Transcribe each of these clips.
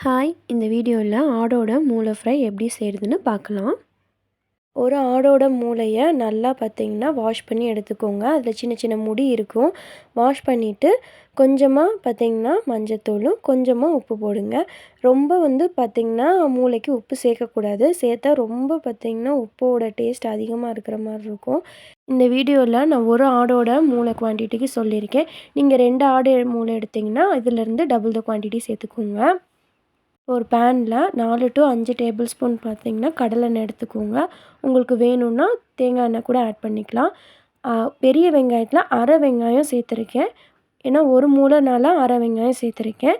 Hi, இந்த வீடியோவில் ஆடோட மூளை ஃப்ரை எப்படி செய்கிறதுன்னு பார்க்கலாம். ஒரு ஆடோட மூளையை நல்லா பார்த்திங்கன்னா வாஷ் பண்ணி எடுத்துக்கோங்க. அதில் சின்ன சின்ன முடி இருக்கும். வாஷ் பண்ணிவிட்டு கொஞ்சமாக பார்த்திங்கன்னா மஞ்சத்தூளும் கொஞ்சமாக உப்பு போடுங்க. ரொம்ப பார்த்திங்கன்னா மூளைக்கு உப்பு சேர்க்கக்கூடாது. சேர்த்தா ரொம்ப பார்த்திங்கன்னா உப்போட டேஸ்ட் அதிகமாக இருக்கிற மாதிரி இருக்கும். இந்த வீடியோவில் நான் ஒரு ஆடோட மூளை குவான்டிட்டிக்கு சொல்லியிருக்கேன். நீங்கள் 2 ஆடு மூளை எடுத்திங்கன்னா இதிலேருந்து டபுள் த குவான்டிட்டி சேர்த்துக்கோங்க. ஒரு பேனில் 4 to 5 டேபிள் ஸ்பூன் பார்த்திங்கன்னா கடலெண்ணெய் எடுத்துக்கோங்க. உங்களுக்கு வேணும்னா தேங்காய் எண்ணெய் கூட ஆட் பண்ணிக்கலாம். பெரிய வெங்காயத்தில் அரை வெங்காயம் சேர்த்துருக்கேன். ஏன்னா ஒரு மூளைனால அரை வெங்காயம் சேர்த்துருக்கேன்.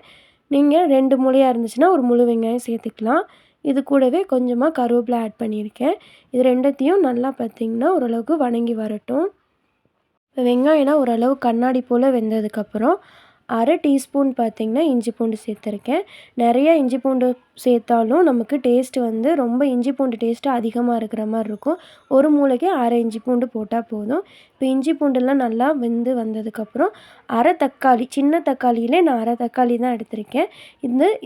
நீங்கள் 2 மூளையாக இருந்துச்சுன்னா ஒரு முழு வெங்காயம் சேர்த்துக்கலாம். இது கூடவே கொஞ்சமாக கருவேப்பிலை ஆட் பண்ணியிருக்கேன். இது ரெண்டத்தையும் நல்லா பார்த்திங்கன்னா ஓரளவுக்கு வணங்கி வரட்டும். வெங்காயம்லாம் ஓரளவு கண்ணாடி போல் வெந்ததுக்கப்புறம் அரை டீஸ்பூன் பார்த்திங்கன்னா இஞ்சி பூண்டு சேர்த்துருக்கேன். நிறைய இஞ்சி பூண்டு சேர்த்தாலும் நமக்கு டேஸ்ட்டு ரொம்ப இஞ்சி பூண்டு டேஸ்ட்டு அதிகமாக இருக்கிற மாதிரி இருக்கும். ஒரு மூளைக்கு அரை இஞ்சி பூண்டு போட்டால் போதும். இப்போ இஞ்சி பூண்டெல்லாம் நல்லா வெந்து வந்ததுக்கப்புறம் அரை தக்காளி, சின்ன தக்காளியிலே நான் அரை தக்காளி தான் எடுத்திருக்கேன்.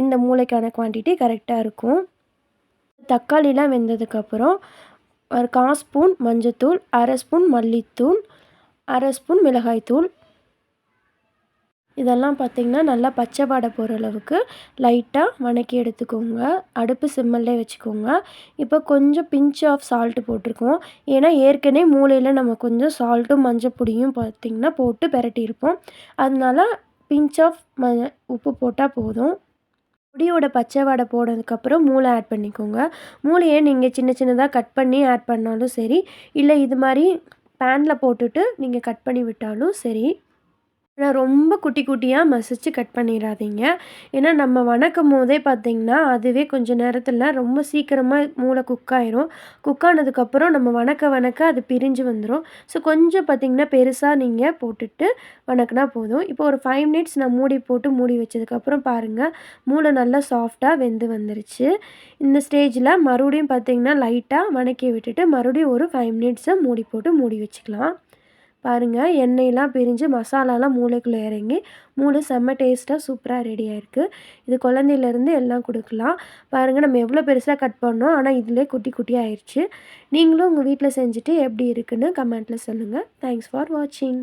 இந்த மூளைக்கான குவான்டிட்டி கரெக்டாக இருக்கும். தக்காளிலாம் வெந்ததுக்கப்புறம் ஒரு 1/4 ஸ்பூன் மஞ்சத்தூள், அரை ஸ்பூன் மல்லித்தூள், அரை ஸ்பூன் மிளகாய்த்தூள், இதெல்லாம் பார்த்திங்கன்னா நல்லா பச்சை வாடை போகிற அளவுக்கு லைட்டாக வதக்கி எடுத்துக்கோங்க. அடுப்பு சிம்மல்லே வச்சுக்கோங்க. இப்போ கொஞ்சம் பிஞ்ச் ஆஃப் சால்ட்டு போட்டிருக்கோம். ஏன்னா ஏற்கனவே மூளையில் நம்ம கொஞ்சம் சால்ட்டும் மஞ்சள் பொடியும் பார்த்திங்கன்னா போட்டு பெரட்டியிருப்போம். அதனால பிஞ்ச் ஆஃப் உப்பு போட்டால் போதும். பொடியோட பச்சை வாடை போனதுக்கப்புறம் மூளை ஆட் பண்ணிக்கோங்க. மூளையை நீங்கள் சின்ன சின்னதாக கட் பண்ணி ஆட் பண்ணாலும் சரி, இல்லை இது மாதிரி பேனில் போட்டுட்டு நீங்கள் கட் பண்ணி விட்டாலும் சரி. ஆனால் ரொம்ப குட்டி குட்டியாக மசிச்சு கட் பண்ணிடாதீங்க. ஏன்னா நம்ம வணக்கும் போதே பார்த்திங்கன்னா அதுவே கொஞ்சம் நேரத்தில் ரொம்ப சீக்கிரமாக மூளை குக் ஆயிரும். குக் ஆனதுக்கப்புறம் நம்ம வணக்க அது பிரிஞ்சு வந்துடும். ஸோ கொஞ்சம் பார்த்திங்கன்னா பெருசாக நீங்கள் போட்டுட்டு வணக்கினா போதும். இப்போ ஒரு 5 மினிட்ஸ் நான் மூடி போட்டு மூடி வச்சதுக்கப்புறம் பாருங்கள், மூளை நல்லா சாஃப்டாக வெந்து வந்துருச்சு. இந்த ஸ்டேஜில் மறுபடியும் பார்த்திங்கன்னா லைட்டாக வணக்கி விட்டுட்டு மறுபடியும் ஒரு 5 மினிட்ஸை மூடி போட்டு மூடி வச்சுக்கலாம். பாருங்கள், எண்ணெயெல்லாம் பிரிஞ்சு மசாலாலாம் மூளைக்குள்ளே இறங்கி மூளை செம்ம டேஸ்ட்டாக சூப்பராக ரெடியாக இருக்குது. இது குழந்தையிலேருந்து எல்லாம் கொடுக்கலாம். பாருங்கள், நம்ம எவ்வளோ பெருசாக கட் பண்ணோம், ஆனால் இதிலே குட்டி குட்டியாக ஆயிடுச்சு. நீங்களும் உங்கள் வீட்டில் செஞ்சுட்டு எப்படி இருக்குன்னு கமெண்ட்டில் சொல்லுங்கள். தேங்க்ஸ் ஃபார் வாட்சிங்.